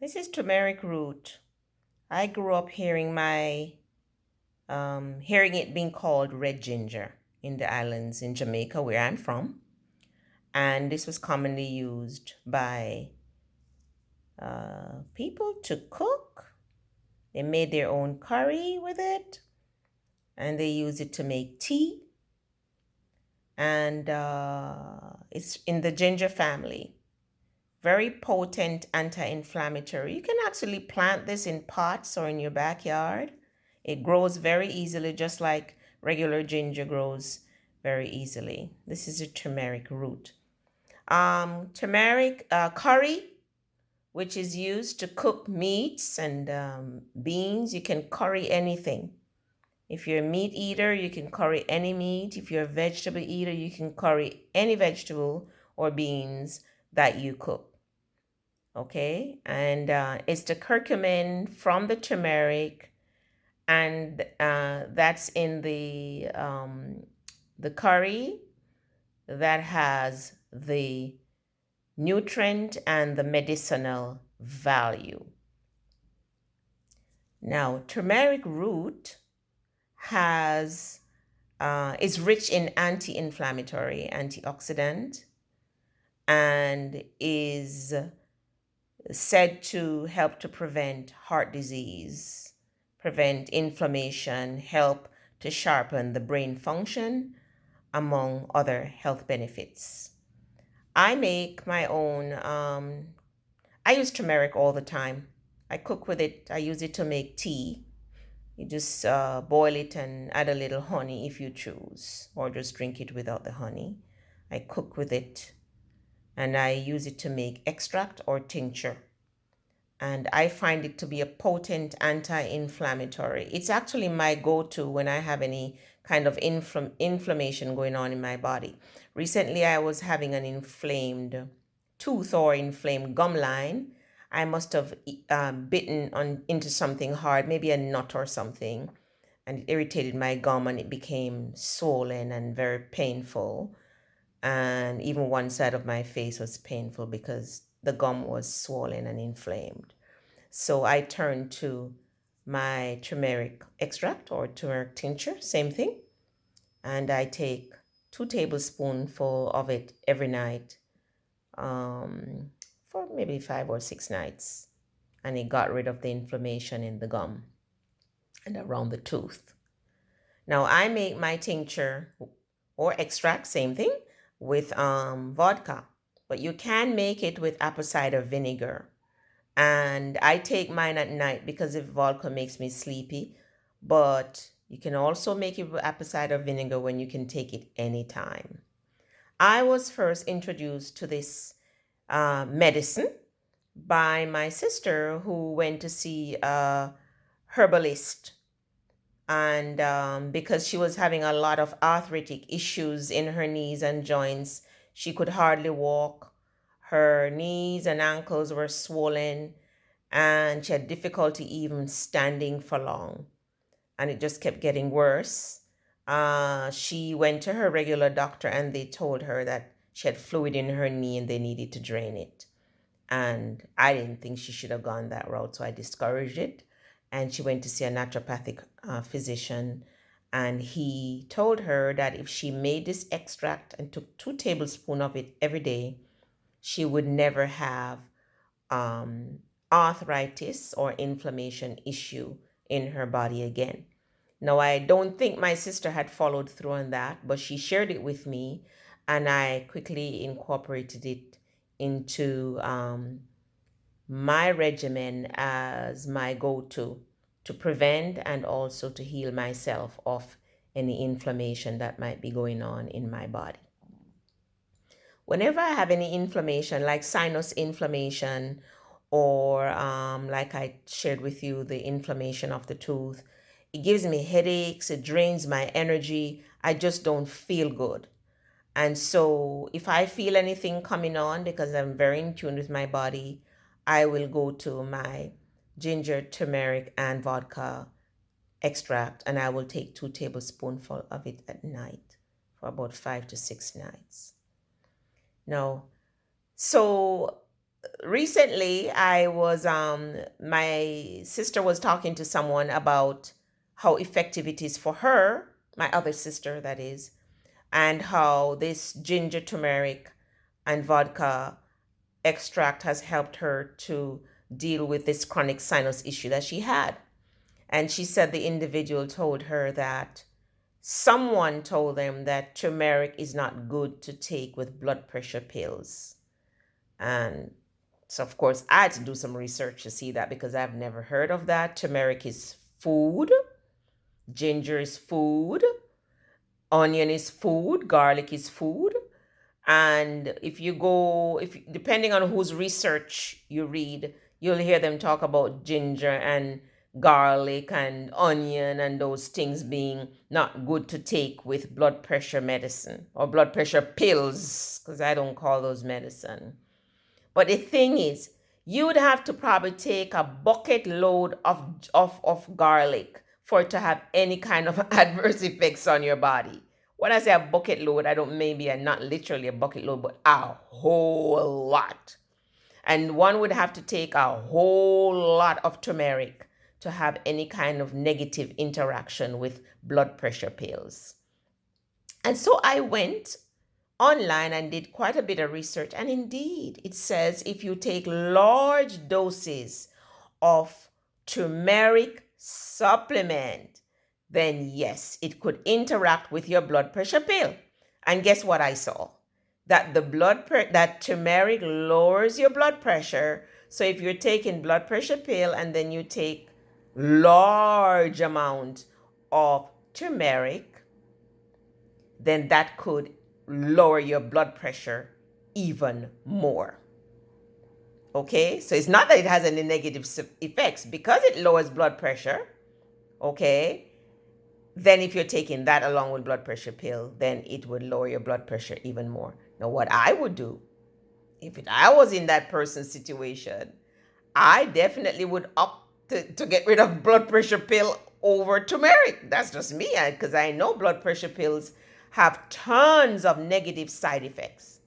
This is turmeric root. I grew up hearing it being called red ginger in the islands in Jamaica, where I'm from, and this was commonly used by people to cook. They made their own curry with it, and they use it to make tea. And it's in the ginger family. Very potent anti-inflammatory. You can actually plant this in pots or in your backyard. It grows very easily, just like regular ginger grows very easily. This is a turmeric root. Turmeric curry, which is used to cook meats and beans. You can curry anything. If you're a meat eater, you can curry any meat. If you're a vegetable eater, you can curry any vegetable or beans that you cook. Okay, and it's the curcumin from the turmeric, and that's in the curry that has the nutrient and the medicinal value. Now, turmeric root has is rich in anti-inflammatory, antioxidant, and is said to help to prevent heart disease, prevent inflammation, help to sharpen the brain function, among other health benefits. I make my own, I use turmeric all the time. I cook with it, I use it to make tea. You just boil it and add a little honey if you choose, or just drink it without the honey. I cook with it and I use it to make extract or tincture. And I find it to be a potent anti-inflammatory. It's actually my go-to when I have any kind of inflammation going on in my body. Recently, I was having an inflamed tooth or inflamed gum line. I must have bitten into something hard, maybe a nut or something, and it irritated my gum and it became swollen and very painful. And even one side of my face was painful because the gum was swollen and inflamed. So I turned to my turmeric extract or turmeric tincture, same thing, and I take 2 tablespoonful of it every night um, for maybe 5 or 6 nights, and it got rid of the inflammation in the gum and around the tooth. Now I make my tincture or extract, same thing, with vodka, but you can make it with apple cider vinegar. And I take mine at night because the vodka makes me sleepy. But you can also make it with apple cider vinegar when you can take it anytime. I was first introduced to this medicine by my sister who went to see a herbalist. And because she was having a lot of arthritic issues in her knees and joints, she could hardly walk. Her knees and ankles were swollen, and she had difficulty even standing for long. And it just kept getting worse. She went to her regular doctor, and they told her that she had fluid in her knee and they needed to drain it. And I didn't think she should have gone that route, so I discouraged it. And she went to see a naturopathic physician, and he told her that if she made this extract and took 2 tablespoons of it every day, she would never have um, arthritis or inflammation issue in her body again. Now, I don't think my sister had followed through on that, but she shared it with me, and I quickly incorporated it into my regimen as my go to prevent and also to heal myself of any inflammation that might be going on in my body. Whenever I have any inflammation, like sinus inflammation, or like I shared with you, the inflammation of the tooth, it gives me headaches, it drains my energy. I just don't feel good. And so if I feel anything coming on, because I'm very in tune with my body, I will go to my ginger, turmeric, and vodka extract, and I will take 2 tablespoonfuls of it at night for about 5 to 6 nights. Now, so recently I was my sister was talking to someone about how effective it is for her, my other sister that is, and how this ginger, turmeric, and vodka extract has helped her to deal with this chronic sinus issue that she had. And she said the individual told her that someone told them that turmeric is not good to take with blood pressure pills. And so, of course, I had to do some research to see that because I've never heard of that. Turmeric is food, ginger is food, onion is food, garlic is food. And if you go, if depending on whose research you read, you'll hear them talk about ginger and garlic and onion and those things being not good to take with blood pressure medicine or blood pressure pills, because I don't call those medicine. But the thing is, you would have to probably take a bucket load of garlic for it to have any kind of adverse effects on your body. When I say a bucket load, I don't maybe not literally a bucket load, but a whole lot. And one would have to take a whole lot of turmeric to have any kind of negative interaction with blood pressure pills. And so I went online and did quite a bit of research. And indeed, it says if you take large doses of turmeric supplement, then yes, it could interact with your blood pressure pill. And guess what I saw? That that turmeric lowers your blood pressure. So if you're taking blood pressure pill and then you take large amount of turmeric, then that could lower your blood pressure even more. Okay, so it's not that it has any negative effects because it lowers blood pressure. Okay, then if you're taking that along with blood pressure pill, then it would lower your blood pressure even more. Now, what I would do if I was in that person's situation, I definitely would opt to get rid of blood pressure pill over turmeric. That's just me, because I know blood pressure pills have tons of negative side effects.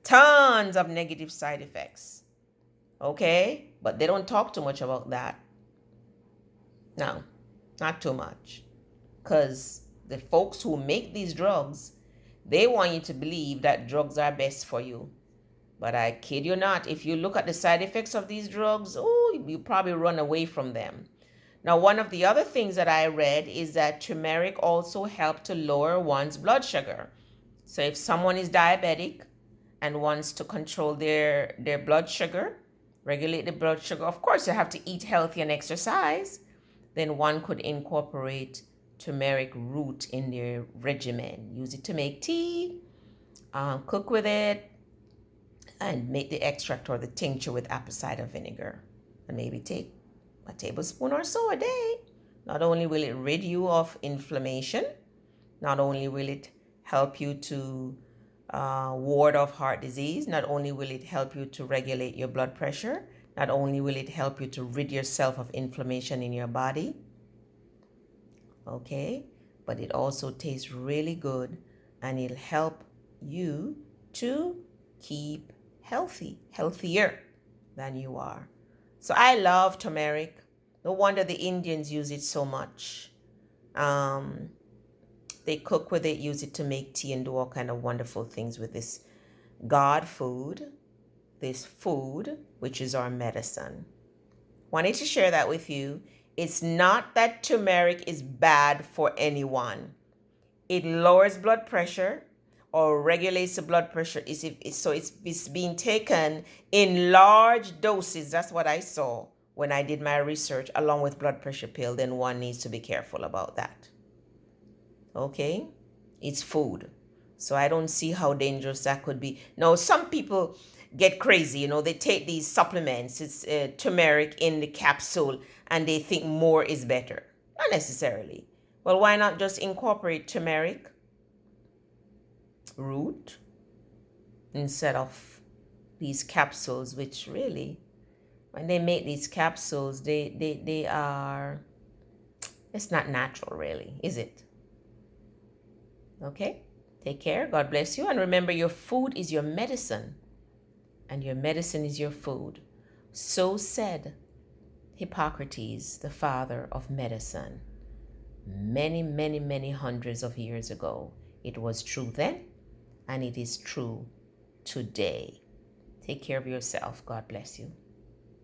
Tons of negative side effects. Okay? But they don't talk too much about that. No, not too much. Because the folks who make these drugs, they want you to believe that drugs are best for you. But I kid you not, if you look at the side effects of these drugs, oh, you probably run away from them. Now, one of the other things that I read is that turmeric also helps to lower one's blood sugar. So if someone is diabetic and wants to control their blood sugar, regulate the blood sugar, of course you have to eat healthy and exercise, then one could incorporate turmeric root in their regimen. Use it to make tea, cook with it, and make the extract or the tincture with apple cider vinegar. And maybe take a tablespoon or so a day. Not only will it rid you of inflammation, not only will it help you to ward off heart disease, not only will it help you to regulate your blood pressure, not only will it help you to rid yourself of inflammation in your body, okay, but it also tastes really good and it'll help you to keep healthier than you are. So I love turmeric. No wonder the Indians use it so much. They cook with it, use it to make tea and do all kind of wonderful things with this God food, this food, which is our medicine. Wanted to share that with you. It's not that turmeric is bad for anyone. It lowers blood pressure or regulates the blood pressure. So it's being taken in large doses. That's what I saw when I did my research along with blood pressure pill. Then one needs to be careful about that. Okay? It's food. So I don't see how dangerous that could be. Now, some people get crazy. They take these supplements. It's turmeric in the capsule and they think more is better. Not necessarily. Well, why not just incorporate turmeric root instead of these capsules, which really, when they make these capsules, they are, it's not natural really, is it? Okay? Take care. God bless you. And remember, your food is your medicine. and your medicine is your food. So said Hippocrates, the father of medicine, many, many, many hundreds of years ago. It was true then, and it is true today. Take care of yourself. God bless you.